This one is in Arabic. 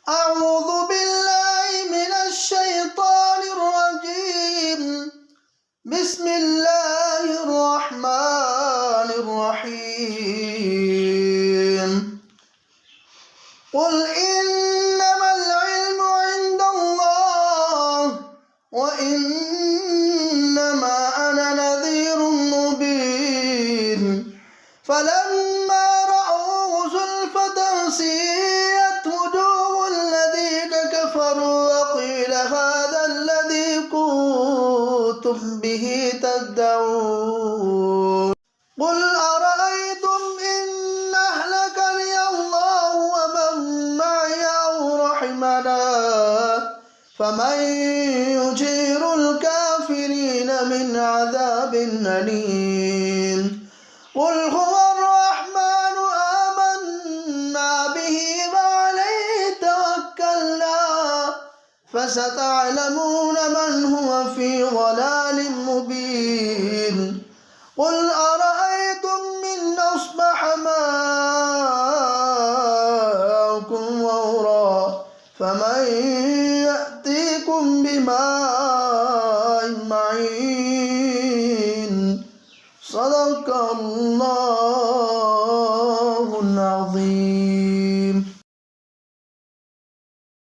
أعوذ بالله من الشيطان الرجيم. بسم الله الرحمن الرحيم. قل إنما العلم عند الله وإنما أنا نذير مبين. فلما رأوه زلفة سيئت وجوه الذين كفروا وقيل هذا الذي كنتم به تدعون. قل أرأيتم إن أهلكني الله ومن معي أو رحمنا فمن يجير الكافرين من عذاب أليم. قل هو الرحمن آمنا به وعليه توكلنا فستعلمون من هو في ضلال مبين. قل أرأيتم من أصبح ماؤكم غورا فمن يأتيكم بماء معين. صدق الله